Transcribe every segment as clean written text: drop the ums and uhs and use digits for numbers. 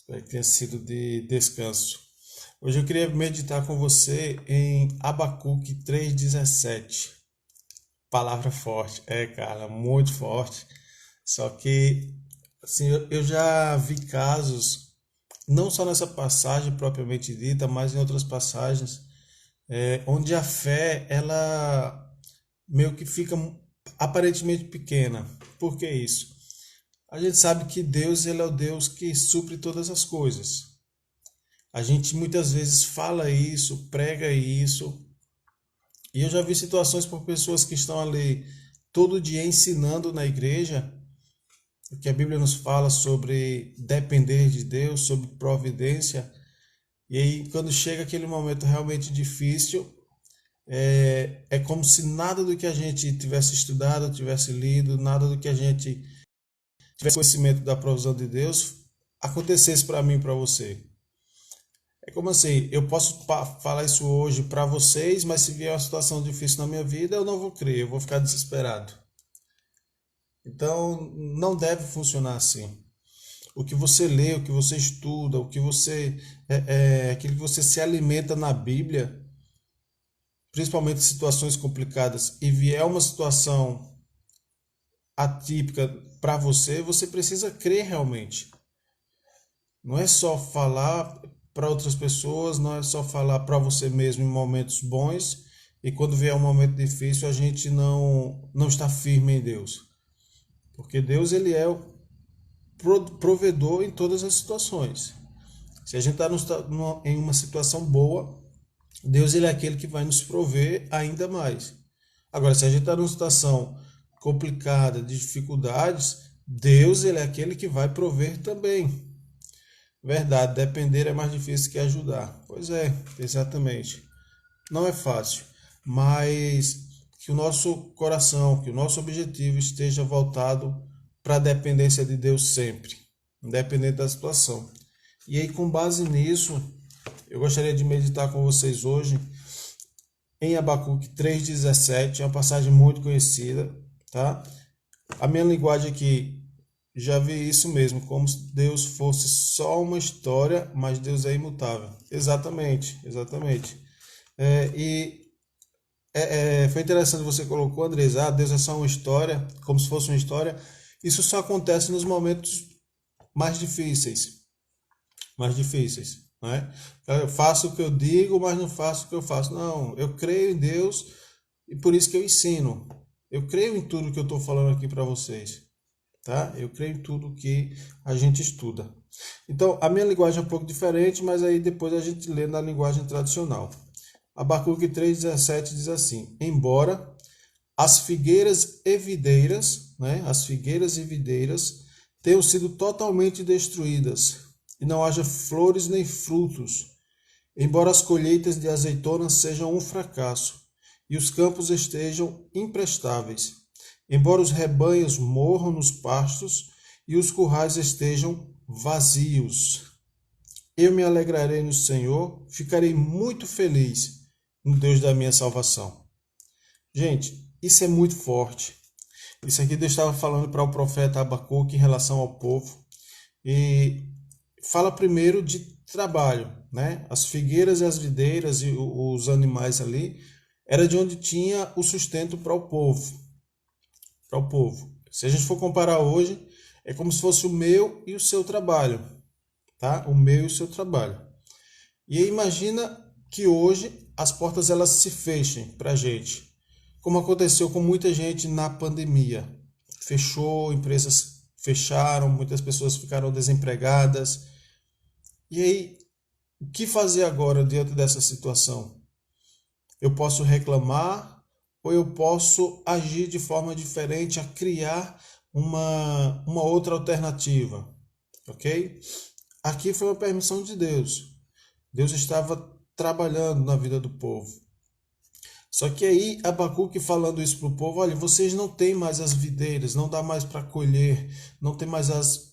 Espero que tenha sido de descanso. Hoje eu queria meditar com você em Abacuque 3,17. Palavra forte, cara, muito forte. Só que, assim, eu já vi casos, não só nessa passagem propriamente dita, mas em outras passagens, onde a fé, ela meio que fica aparentemente pequena. Por que isso? A gente sabe que Deus, ele é o Deus que supre todas as coisas. A gente muitas vezes fala isso, prega isso, e eu já vi situações por pessoas que estão ali todo dia ensinando na igreja o que a Bíblia nos fala sobre depender de Deus, sobre providência, e aí quando chega aquele momento realmente difícil, é como se nada do que a gente tivesse estudado, tivesse lido, nada do que a gente tivesse conhecimento da provisão de Deus acontecesse para mim e para você. É como assim, eu posso falar isso hoje para vocês, mas se vier uma situação difícil na minha vida, eu não vou crer, eu vou ficar desesperado. Então, não deve funcionar assim. O que você lê, o que você estuda, o que você aquilo que você se alimenta na Bíblia, principalmente em situações complicadas, e vier uma situação atípica para você, você precisa crer realmente. Não é só falar para outras pessoas, não é só falar para você mesmo em momentos bons e quando vier um momento difícil a gente não está firme em Deus. Porque Deus ele é o provedor em todas as situações. Se a gente está em uma situação boa, Deus ele é aquele que vai nos prover ainda mais. Agora, se a gente está numa situação complicada, de dificuldades, Deus ele é aquele que vai prover também. Verdade, depender é mais difícil que ajudar. Pois é, exatamente. Não é fácil, mas que o nosso coração, que o nosso objetivo esteja voltado para a dependência de Deus sempre, independente da situação. E aí, com base nisso, eu gostaria de meditar com vocês hoje em Abacuque 3,17, é uma passagem muito conhecida, tá? A minha linguagem aqui já vi isso mesmo, como se Deus fosse só uma história, mas Deus é imutável. Exatamente, exatamente. Foi interessante você colocou, Andres, Deus é só uma história, como se fosse uma história. Isso só acontece nos momentos mais difíceis, mais difíceis, né? Eu faço o que eu digo, mas não faço o que eu faço. Não, eu creio em Deus e por isso que eu ensino. Eu creio em tudo que eu estou falando aqui para vocês, tá? Eu creio em tudo que a gente estuda. Então, a minha linguagem é um pouco diferente, mas aí depois a gente lê na linguagem tradicional. Abacuque 3,17 diz assim: Embora as figueiras e videiras, né, as figueiras e videiras tenham sido totalmente destruídas, e não haja flores nem frutos, embora as colheitas de azeitonas sejam um fracasso, e os campos estejam imprestáveis, embora os rebanhos morram nos pastos e os currais estejam vazios. Eu me alegrarei no Senhor, ficarei muito feliz no Deus da minha salvação. Gente, isso é muito forte. Isso aqui Deus estava falando para o profeta Abacuque em relação ao povo. E fala primeiro de trabalho, né? As figueiras e as videiras e os animais ali era de onde tinha o sustento para o povo, para o povo. Se a gente for comparar hoje, é como se fosse o meu e o seu trabalho, tá? O meu e o seu trabalho. E aí imagina que hoje as portas elas se fechem para a gente, como aconteceu com muita gente na pandemia. Fechou, empresas fecharam, muitas pessoas ficaram desempregadas. E aí, o que fazer agora diante dessa situação? Eu posso reclamar ou eu posso agir de forma diferente a criar uma outra alternativa, ok? Aqui foi uma permissão de Deus. Deus estava trabalhando na vida do povo. Só que aí Abacuque falando isso para o povo, olha, vocês não têm mais as videiras, não dá mais para colher, não tem mais as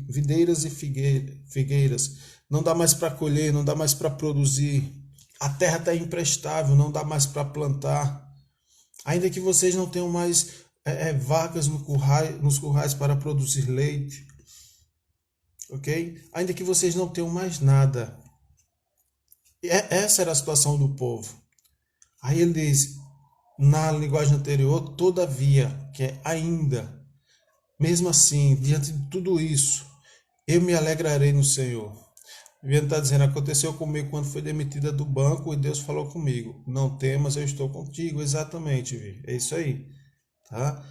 videiras e figueiras, não dá mais para colher, não dá mais para produzir, a terra está imprestável, não dá mais para plantar, ainda que vocês não tenham mais vacas no nos currais para produzir leite, ok? Ainda que vocês não tenham mais nada. Essa era a situação do povo. Aí ele diz, na linguagem anterior, todavia, que é ainda. Mesmo assim, diante de tudo isso, eu me alegrarei no Senhor. Viviane está dizendo, aconteceu comigo quando foi demitida do banco e Deus falou comigo. Não temas, eu estou contigo. Exatamente, Vi. É isso aí. Tá?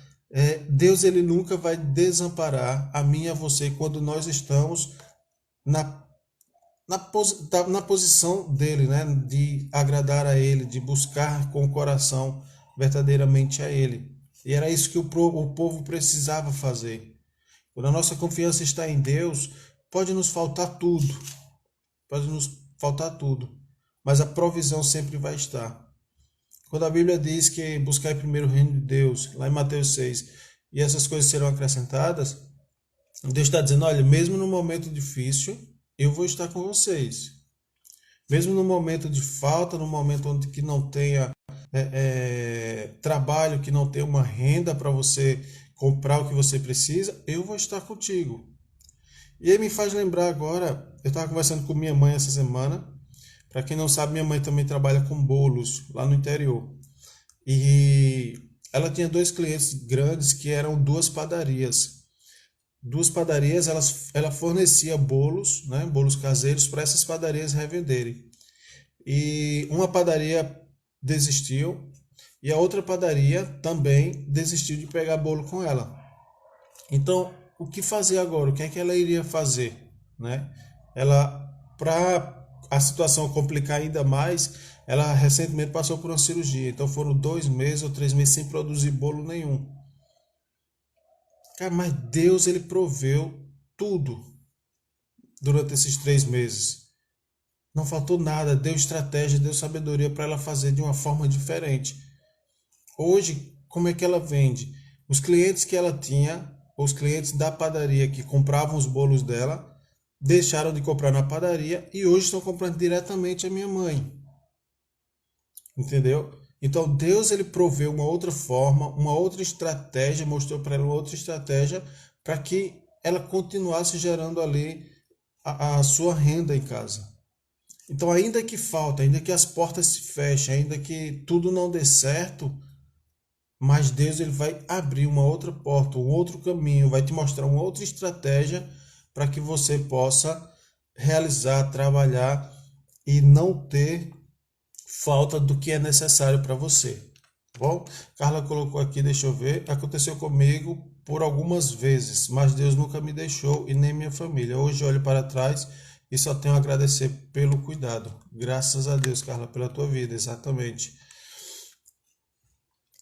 Deus ele nunca vai desamparar a mim e a você quando nós estamos na, na posição dele, né? De agradar a ele, de buscar com o coração verdadeiramente a ele. E era isso que o povo precisava fazer. Quando a nossa confiança está em Deus, pode nos faltar tudo. Pode nos faltar tudo. Mas a provisão sempre vai estar. Quando a Bíblia diz que buscar primeiro o reino de Deus, lá em Mateus 6, e essas coisas serão acrescentadas, Deus está dizendo, olha, mesmo no momento difícil, eu vou estar com vocês. Mesmo no momento de falta, no momento onde que não tenha trabalho, que não tenha uma renda para você comprar o que você precisa, eu vou estar contigo. E aí me faz lembrar agora, eu estava conversando com minha mãe essa semana. Para quem não sabe, minha mãe também trabalha com bolos lá no interior. E ela tinha dois clientes grandes que eram duas padarias. Duas padarias, ela fornecia bolos, né, bolos caseiros para essas padarias revenderem. E uma padaria desistiu e a outra padaria também desistiu de pegar bolo com ela. Então, o que fazer agora? O que é que ela iria fazer, né? Ela, para a situação complicar ainda mais, ela recentemente passou por uma cirurgia. Então foram 2 meses ou 3 meses sem produzir bolo nenhum. Cara, mas Deus ele proveu tudo durante esses 3 meses. Não faltou nada, deu estratégia, deu sabedoria para ela fazer de uma forma diferente. Hoje, como é que ela vende? Os clientes que ela tinha, os clientes da padaria que compravam os bolos dela, deixaram de comprar na padaria e hoje estão comprando diretamente a minha mãe. Entendeu? Então Deus ele proveu uma outra forma, uma outra estratégia, mostrou para ela uma outra estratégia para que ela continuasse gerando ali a sua renda em casa. Então, ainda que falta, ainda que as portas se fechem, ainda que tudo não dê certo, mas Deus ele vai abrir uma outra porta, um outro caminho, vai te mostrar uma outra estratégia para que você possa realizar, trabalhar e não ter falta do que é necessário para você. Tá bom? Carla colocou aqui, deixa eu ver. Aconteceu comigo por algumas vezes, mas Deus nunca me deixou e nem minha família. Hoje olho para trás e só tenho a agradecer pelo cuidado. Graças a Deus, Carla, pela tua vida, exatamente.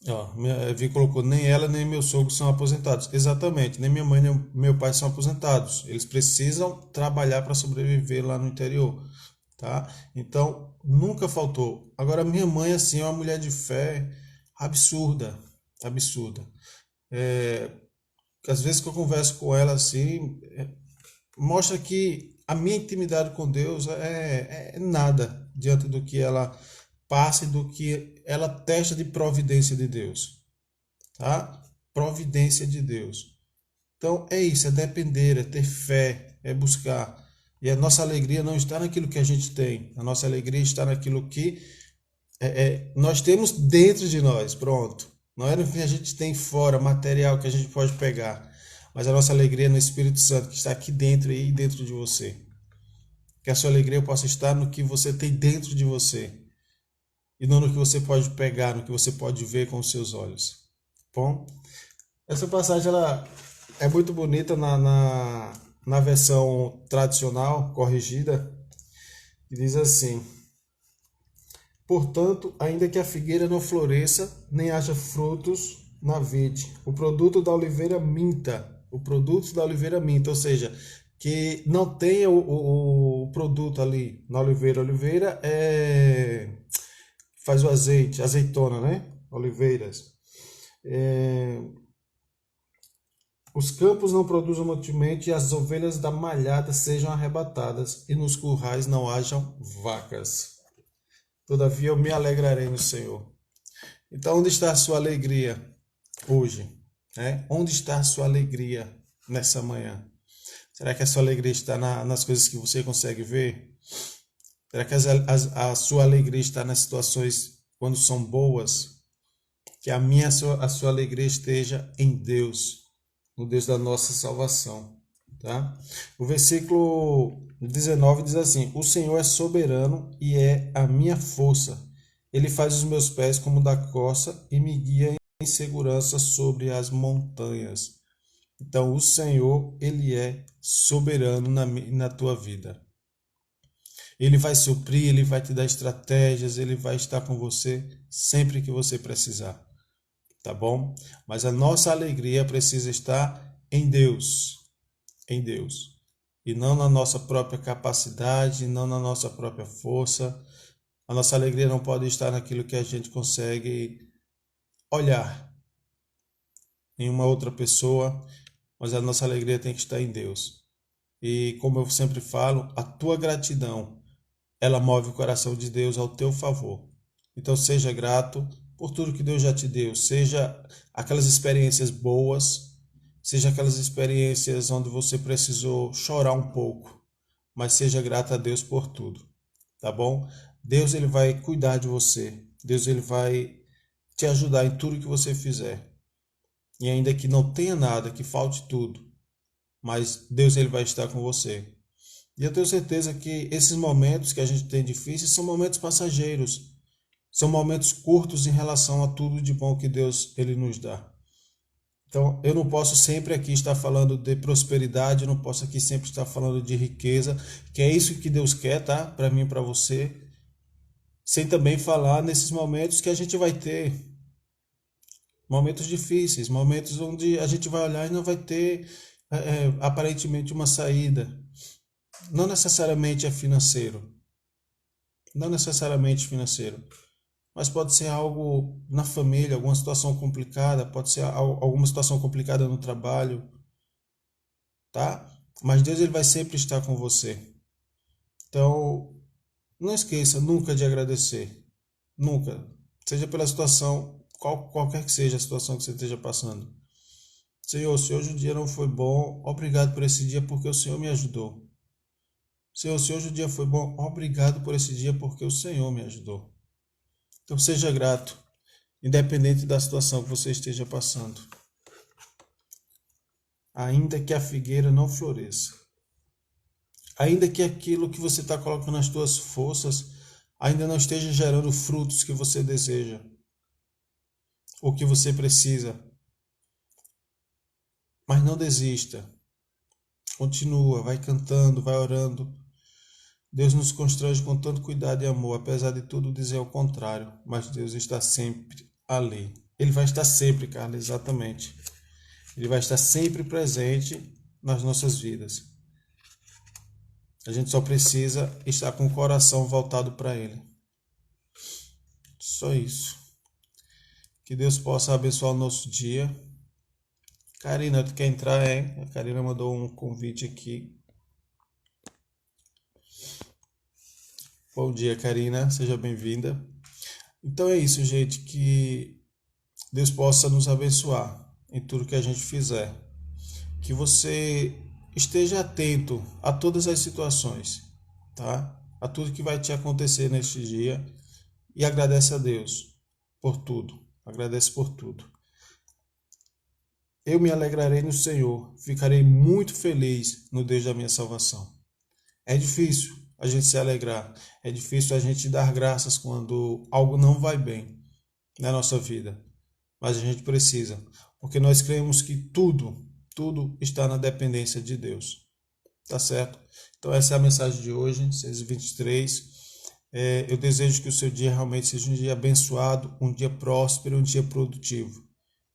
Ó, Vi colocou, nem ela nem meu sogro são aposentados. Exatamente, nem minha mãe nem meu pai são aposentados. Eles precisam trabalhar para sobreviver lá no interior, tá? Então, nunca faltou. Agora, minha mãe, assim, é uma mulher de fé absurda, absurda. É, às vezes que eu converso com ela, assim, mostra que a minha intimidade com Deus é nada diante do que ela passa e do que ela testa de providência de Deus, tá? Providência de Deus. Então é isso, é depender, é ter fé, é buscar. E a nossa alegria não está naquilo que a gente tem, a nossa alegria está naquilo que nós temos dentro de nós, pronto. Não é no que a gente tem fora, material que a gente pode pegar, mas a nossa alegria é no Espírito Santo que está aqui dentro e dentro de você. Que a sua alegria possa estar no que você tem dentro de você e não no que você pode pegar, no que você pode ver com os seus olhos. Bom, essa passagem ela é muito bonita na versão tradicional, corrigida, que diz assim: portanto, ainda que a figueira não floresça, nem haja frutos na vide, o produto da oliveira minta. O produto da oliveira minta, ou seja, que não tenha o produto ali na oliveira. Oliveira faz o azeite, azeitona, né? Oliveiras. Os campos não produzam mantimento e as ovelhas da malhada sejam arrebatadas e nos currais não hajam vacas. Todavia eu me alegrarei no Senhor. Então, onde está a sua alegria hoje? Onde está a sua alegria nessa manhã? Será que a sua alegria está nas coisas que você consegue ver? Será que a sua alegria está nas situações quando são boas? Que a sua alegria esteja em Deus, no Deus da nossa salvação, tá? O versículo 19 diz assim: O Senhor é soberano e é a minha força. Ele faz os meus pés como da costa e me guia em segurança sobre as montanhas. Então, o Senhor, ele é soberano na tua vida. Ele vai suprir, ele vai te dar estratégias, ele vai estar com você sempre que você precisar, tá bom? Mas a nossa alegria precisa estar em Deus, e não na nossa própria capacidade, não na nossa própria força. A nossa alegria não pode estar naquilo que a gente consegue olhar em uma outra pessoa, mas a nossa alegria tem que estar em Deus. E como eu sempre falo, a tua gratidão, ela move o coração de Deus ao teu favor. Então seja grato por tudo que Deus já te deu, seja aquelas experiências boas, seja aquelas experiências onde você precisou chorar um pouco, mas seja grato a Deus por tudo, tá bom? Deus ele vai cuidar de você. Deus ele vai te ajudar em tudo que você fizer. E ainda que não tenha nada, que falte tudo, mas Deus ele vai estar com você. E eu tenho certeza que esses momentos que a gente tem difíceis são momentos passageiros. São momentos curtos em relação a tudo de bom que Deus ele nos dá. Então, eu não posso sempre aqui estar falando de prosperidade, eu não posso aqui sempre estar falando de riqueza, que é isso que Deus quer, tá? Para mim e para você. Sem também falar nesses momentos que a gente vai ter momentos difíceis, momentos onde a gente vai olhar e não vai ter aparentemente uma saída. Não necessariamente é financeiro, não necessariamente financeiro, mas pode ser algo na família, alguma situação complicada, pode ser alguma situação complicada no trabalho, tá? Mas Deus ele vai sempre estar com você. Então, não esqueça nunca de agradecer, nunca, seja pela situação, qualquer que seja a situação que você esteja passando. Senhor, se hoje o dia não foi bom, obrigado por esse dia porque o Senhor me ajudou. Senhor, se hoje o dia foi bom, obrigado por esse dia porque o Senhor me ajudou. Então seja grato, independente da situação que você esteja passando. Ainda que a figueira não floresça, ainda que aquilo que você está colocando nas suas forças ainda não esteja gerando frutos que você deseja, ou que você precisa, mas não desista. Continua, vai cantando, vai orando. Deus nos constrange com tanto cuidado e amor, apesar de tudo dizer o contrário, mas Deus está sempre ali. Ele vai estar sempre, Carla, exatamente. Ele vai estar sempre presente nas nossas vidas. A gente só precisa estar com o coração voltado para Ele. Só isso. Que Deus possa abençoar o nosso dia. Karina, tu quer entrar, hein? A Karina mandou um convite aqui. Bom dia, Karina. Seja bem-vinda. Então é isso, gente. Que Deus possa nos abençoar em tudo que a gente fizer. Que você esteja atento a todas as situações, tá? A tudo que vai te acontecer neste dia e agradece a Deus por tudo. Agradece por tudo. Eu me alegrarei no Senhor, ficarei muito feliz no Deus da minha salvação. É difícil a gente se alegrar, é difícil a gente dar graças quando algo não vai bem na nossa vida, mas a gente precisa, porque nós cremos que tudo está na dependência de Deus, tá certo? Então essa é a mensagem de hoje, 6h23. Eu desejo que o seu dia realmente seja um dia abençoado, um dia próspero, um dia produtivo.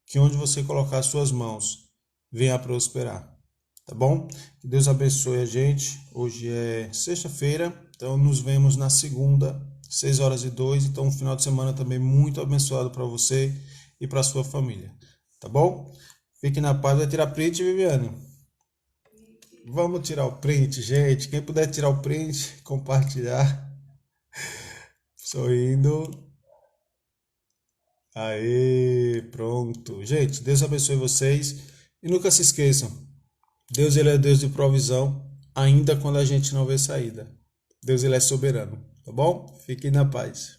Que onde você colocar as suas mãos, venha a prosperar. Tá bom? Que Deus abençoe a gente. Hoje é sexta-feira, então nos vemos na segunda, 6h02. Então um final de semana também muito abençoado para você e para sua família. Tá bom? Fique na paz. Vai tirar print, Viviane? Vamos tirar o print, gente. Quem puder tirar o print, compartilhar. Sorrindo. Aê, pronto. Gente, Deus abençoe vocês. E nunca se esqueçam, Deus, ele é Deus de provisão, ainda quando a gente não vê saída. Deus, ele é soberano, tá bom? Fiquem na paz.